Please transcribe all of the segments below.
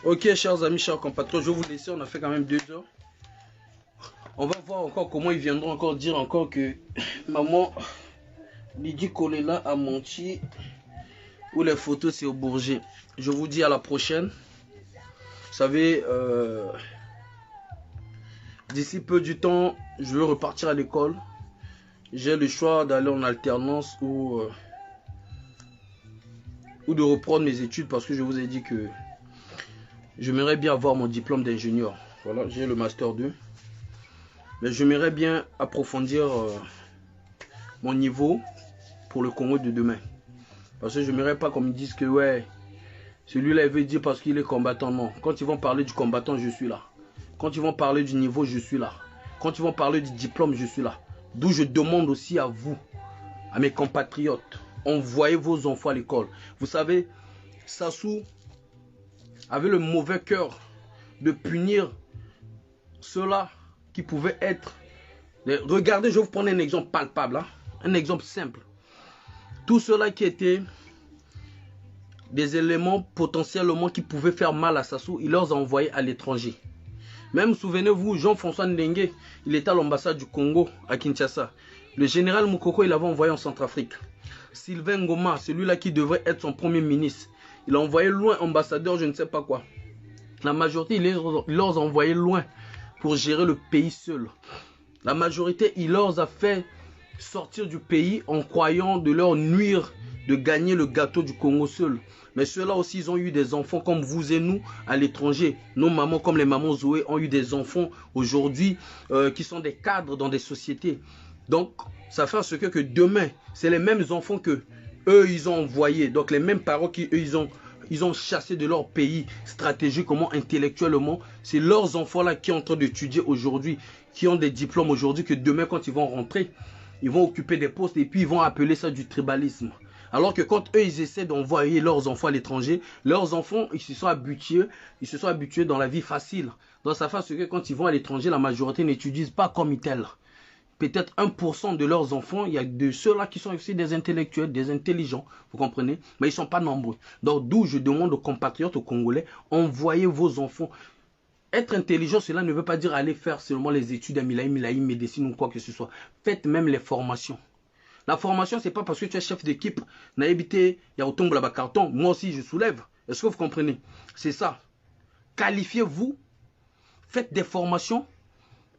Ok, chers amis, chers compatriotes, je vais vous laisser. On a fait quand même 2 heures. On va voir encore comment ils viendront encore dire encore que maman Lydie Kolela a menti ou les photos c'est au Bourget. Je vous dis à la prochaine. Vous savez, d'ici peu du temps, je vais repartir à l'école. J'ai le choix d'aller en alternance ou de reprendre mes études parce que je vous ai dit que j'aimerais bien avoir mon diplôme d'ingénieur. Voilà, j'ai le master 2. Mais j'aimerais bien approfondir mon niveau pour le Congo de demain. Parce que je n'aimerais pas qu'on me dise que ouais, celui-là il veut dire parce qu'il est combattant. Non, quand ils vont parler du combattant, je suis là. Quand ils vont parler du niveau, je suis là. Quand ils vont parler du diplôme, je suis là. D'où je demande aussi à vous, à mes compatriotes, envoyez vos enfants à l'école. Vous savez, Sassou avait le mauvais cœur de punir ceux-là qui pouvaient être... Regardez, je vais vous prendre un exemple palpable, hein, un exemple simple. Tous ceux-là qui étaient des éléments potentiellement qui pouvaient faire mal à Sassou, il leur a envoyés à l'étranger. Même, souvenez-vous, Jean-François Ndenge, il était à l'ambassade du Congo, à Kinshasa. Le général Moukoko, il l'avait envoyé en Centrafrique. Sylvain Ngoma, celui-là qui devrait être son premier ministre, il a envoyé loin, ambassadeur, je ne sais pas quoi. La majorité, il leur a envoyé loin pour gérer le pays seul. La majorité, il leur a fait sortir du pays en croyant de leur nuire, de gagner le gâteau du Congo seul. Mais ceux-là aussi, ils ont eu des enfants comme vous et nous à l'étranger. Nos mamans, comme les mamans Zoé, ont eu des enfants aujourd'hui qui sont des cadres dans des sociétés. Donc, ça fait en sorte que demain, c'est les mêmes enfants que eux, ils ont envoyés. Donc, les mêmes parents qui, eux, ils ont chassé de leur pays stratégiquement, intellectuellement. C'est leurs enfants-là qui sont en train d'étudier aujourd'hui, qui ont des diplômes aujourd'hui, que demain, quand ils vont rentrer, ils vont occuper des postes et puis ils vont appeler ça du tribalisme. Alors que quand eux, ils essaient d'envoyer leurs enfants à l'étranger, leurs enfants, ils se sont habitués dans la vie facile. Donc ça fait ce que quand ils vont à l'étranger, la majorité n'étudie pas comme tel. Peut-être 1% de leurs enfants, il y a de ceux-là qui sont aussi des intellectuels, des intelligents, vous comprenez? Mais ils ne sont pas nombreux. Donc d'où je demande aux compatriotes, aux Congolais, envoyez vos enfants. Être intelligent, cela ne veut pas dire aller faire seulement les études à Milaï, médecine ou quoi que ce soit. Faites même les formations. La formation, ce n'est pas parce que tu es chef d'équipe, il y a autant de carton. Moi aussi, je soulève. Est-ce que vous comprenez? C'est ça. Qualifiez-vous. Faites des formations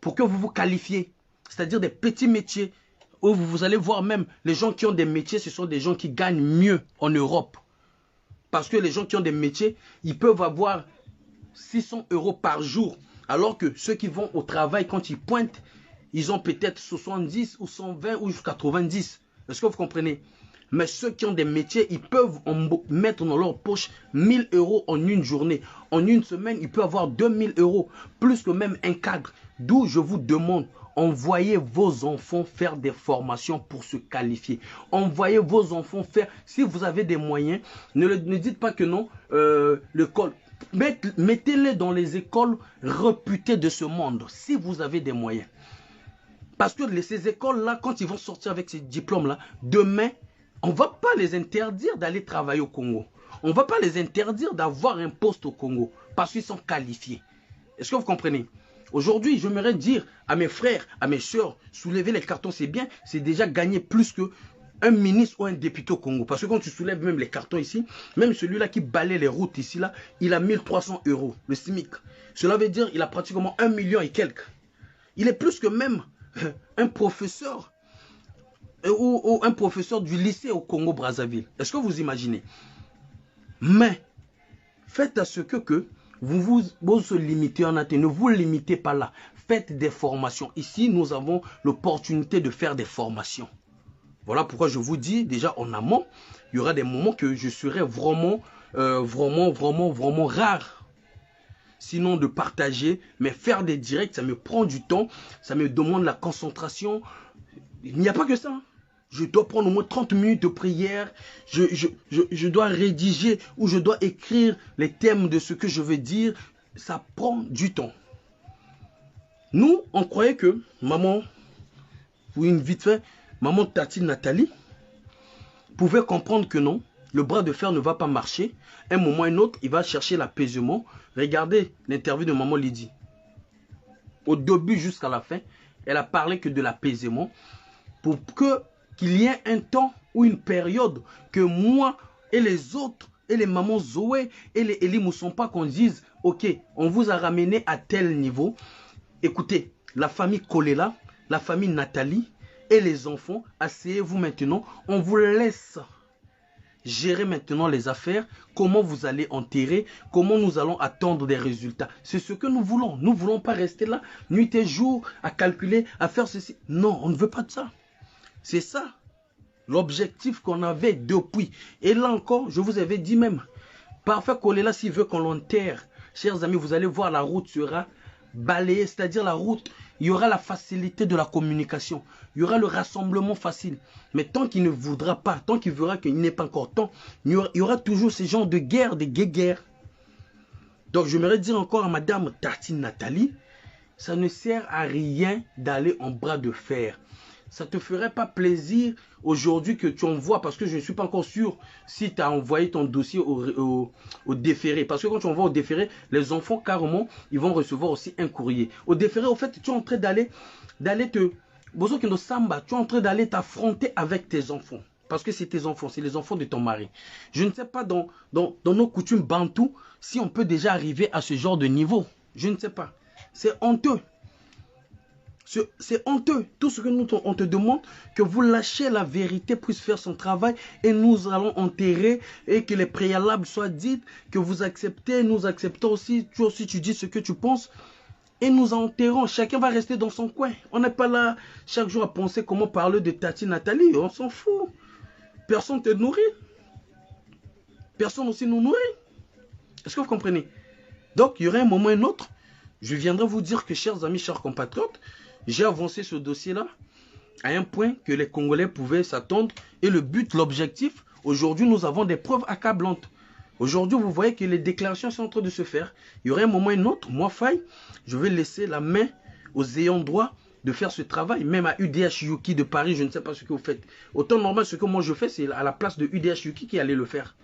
pour que vous vous qualifiez. C'est-à-dire des petits métiers où vous allez voir même les gens qui ont des métiers, ce sont des gens qui gagnent mieux en Europe. Parce que les gens qui ont des métiers, ils peuvent avoir 600 € par jour. Alors que ceux qui vont au travail, quand ils pointent, ils ont peut-être 70 ou 120 ou 90. Est-ce que vous comprenez? Mais ceux qui ont des métiers, ils peuvent mettre dans leur poche 1000 € en une journée. En une semaine, ils peuvent avoir 2000 €. Plus que même un cadre. D'où je vous demande, envoyez vos enfants faire des formations pour se qualifier. Envoyez vos enfants faire, si vous avez des moyens, ne dites pas que non, l'école. Mettez-les dans les écoles réputées de ce monde, si vous avez des moyens. Parce que ces écoles-là, quand ils vont sortir avec ces diplômes-là, demain, on ne va pas les interdire d'aller travailler au Congo. On ne va pas les interdire d'avoir un poste au Congo, parce qu'ils sont qualifiés. Est-ce que vous comprenez? Aujourd'hui, j'aimerais dire à mes frères, à mes soeurs, soulever les cartons, c'est bien, c'est déjà gagner plus que un ministre ou un député au Congo. Parce que quand tu soulèves même les cartons ici, même celui-là qui balaye les routes ici, là, il a 1300 €, le SMIC. Cela veut dire qu'il a pratiquement 1 million et quelques. Il est plus que même un professeur ou un professeur du lycée au Congo-Brazzaville. Est-ce que vous imaginez? Mais faites à ce que vous se limitez en atteint. Ne vous limitez pas là. Faites des formations. Ici, nous avons l'opportunité de faire des formations. Voilà pourquoi je vous dis déjà en amont, il y aura des moments que je serai vraiment rare. Sinon de partager, mais faire des directs, ça me prend du temps, ça me demande la concentration. Il n'y a pas que ça. Je dois prendre au moins 30 minutes de prière, je dois rédiger ou je dois écrire les thèmes de ce que je veux dire. Ça prend du temps. Nous, on croyait que maman, ou une vite fait, maman Tati Nathalie, pouvait comprendre que non, le bras de fer ne va pas marcher, un moment ou un autre, il va chercher l'apaisement. Regardez l'interview de maman Lydie. Au début jusqu'à la fin, elle a parlé que de l'apaisement pour qu'il y ait un temps ou une période que moi et les autres et les mamans Zoé et les Elie Moussompa qu'on dise ok, on vous a ramené à tel niveau. Écoutez, la famille Kolela, la famille Nathalie et les enfants, asseyez-vous maintenant, on vous laisse gérer maintenant les affaires, comment vous allez enterrer, comment nous allons attendre des résultats. C'est ce que nous voulons. Nous ne voulons pas rester là, nuit et jour, à calculer, à faire ceci. Non, on ne veut pas de ça. C'est ça l'objectif qu'on avait depuis. Et là encore, je vous avais dit même, parfait Kolela, s'il veut qu'on l'enterre, chers amis, vous allez voir, la route sera balayée, c'est-à-dire la route, il y aura la facilité de la communication, il y aura le rassemblement facile. Mais tant qu'il ne voudra pas, tant qu'il verra qu'il n'est pas encore temps, il y aura toujours ces genres de guerre, de guerre. Donc j'aimerais dire encore à madame Tartine Nathalie, ça ne sert à rien d'aller en bras de fer. Ça ne te ferait pas plaisir aujourd'hui que tu envoies, parce que je ne suis pas encore sûr si tu as envoyé ton dossier au déféré. Parce que quand tu envoies au déféré, les enfants, carrément, ils vont recevoir aussi un courrier. Au déféré, au fait, tu es en train d'aller te... Tu es en train d'aller t'affronter avec tes enfants. Parce que c'est tes enfants, c'est les enfants de ton mari. Je ne sais pas dans nos coutumes bantoues si on peut déjà arriver à ce genre de niveau. Je ne sais pas. C'est honteux. C'est honteux. Tout ce que on te demande, que vous lâchiez la vérité puisse faire son travail et nous allons enterrer et que les préalables soient dites, que vous acceptez, nous acceptons aussi. Toi aussi tu dis ce que tu penses et nous enterrons. Chacun va rester dans son coin. On n'est pas là chaque jour à penser comment parler de Tati Nathalie. On s'en fout. Personne ne te nourrit. Personne aussi nous nourrit. Est-ce que vous comprenez? Donc il y aurait un moment ou un autre, je viendrai vous dire que, chers amis, chers compatriotes, j'ai avancé ce dossier-là à un point que les Congolais pouvaient s'attendre. Et le but, l'objectif, aujourd'hui, nous avons des preuves accablantes. Aujourd'hui, vous voyez que les déclarations sont en train de se faire. Il y aurait un moment ou un autre, moi, Faye, je vais laisser la main aux ayants droit de faire ce travail. Même à UDH Yuki de Paris, je ne sais pas ce que vous faites. Autant normal, ce que moi je fais, c'est à la place de UDH Yuki qui allait le faire.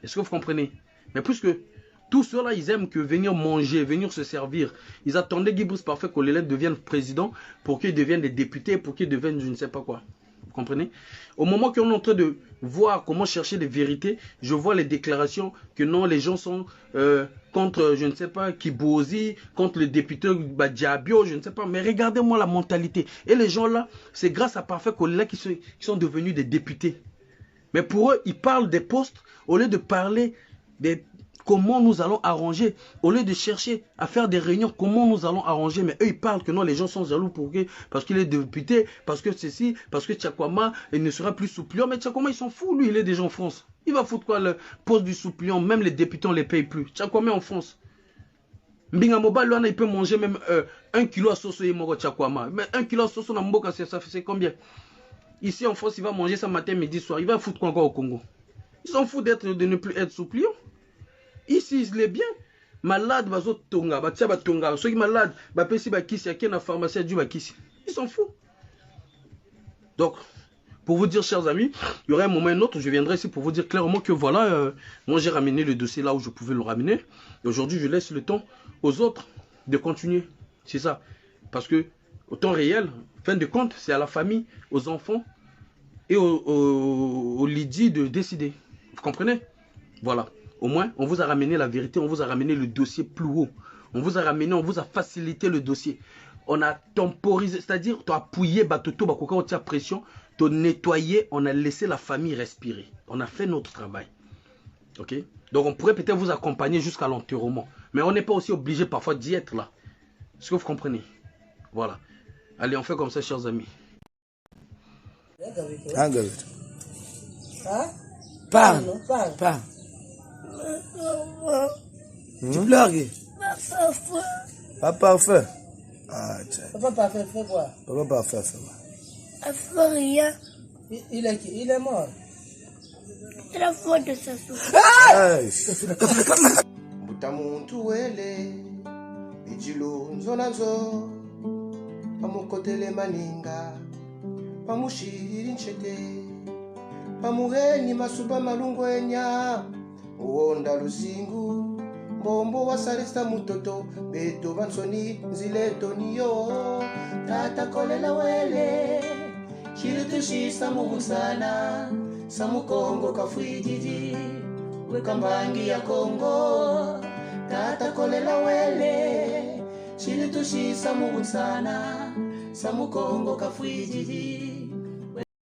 Est-ce que vous comprenez? Mais puisque tous ceux-là, ils aiment que venir manger, venir se servir. Ils attendaient Guy Brice Parfait Kolela devienne président pour qu'il devienne des députés, pour qu'il devienne je ne sais pas quoi. Vous comprenez? Au moment qu'on est en train de voir comment chercher des vérités, je vois les déclarations que non, les gens sont contre, je ne sais pas, Kibozi, contre le député Diabio, je ne sais pas. Mais regardez-moi la mentalité. Et les gens là, c'est grâce à Parfait Kolela qui sont devenus des députés. Mais pour eux, ils parlent des postes au lieu de parler des... Comment nous allons arranger, au lieu de chercher à faire des réunions, comment nous allons arranger. Mais eux, ils parlent que non, les gens sont jaloux parce qu'il est député, parce que ceci, parce que Tchakwama, il ne sera plus suppléant. Mais Tchakwama, il s'en fout, lui, il est déjà en France. Il va foutre quoi, le poste du suppléant, même les députés, on ne les paye plus. Tchakwama en France. Mbinga Mobile, il peut manger même 1 kilo à soso et moro Tchakwama. Mais 1 kilo à soso, ça fait combien? Ici en France, il va manger ça matin, midi, soir. Il va foutre quoi encore au Congo? Ils s'en foutent de ne plus être suppléant. Ici, il est bien. Malade, bazo tonga, batia batonga. Ceux qui malades, bapesi bakisi, y'a na pharmacie du bakisi. Ils s'en foutent. Donc, pour vous dire, chers amis, il y aurait un moment ou un autre, je viendrai ici pour vous dire clairement que voilà, moi j'ai ramené le dossier là où je pouvais le ramener. Et aujourd'hui, je laisse le temps aux autres de continuer. C'est ça. Parce que, au temps réel, fin de compte, c'est à la famille, aux enfants et aux Lydie de décider. Vous comprenez? Voilà. Au moins, on vous a ramené la vérité, on vous a ramené le dossier plus haut. On vous a ramené, on vous a facilité le dossier. On a temporisé, c'est-à-dire, tu as appuyé, batoto, bakoka, on tient pression, tu as nettoyé, on a laissé la famille respirer. On a fait notre travail. Ok? Donc, on pourrait peut-être vous accompagner jusqu'à l'enterrement. Mais on n'est pas aussi obligé parfois d'y être là. Est-ce que vous comprenez? Voilà. Allez, on fait comme ça, chers amis. Parle. Tu pleures, Guy? Pas parfait. Ah, tiens. Papa parfait, fait quoi? Papa parfait, fait quoi? Il fait rien. Il est mort. C'est la faute de sa souffrance. Mutamuntu wele Bijilo nzonanzo Pamukotele maninga Pamushiri nchete pamuheni masuba malungwenya uonda luzingu mbombo wasarista mutoto beto bansoni nzileto niyo tata kolela wele shiritushisa muhusana samukongo kafwijiji wekambangi ya Kongo tata kolela wele shiritushisa muhusana samukongo kafwijiji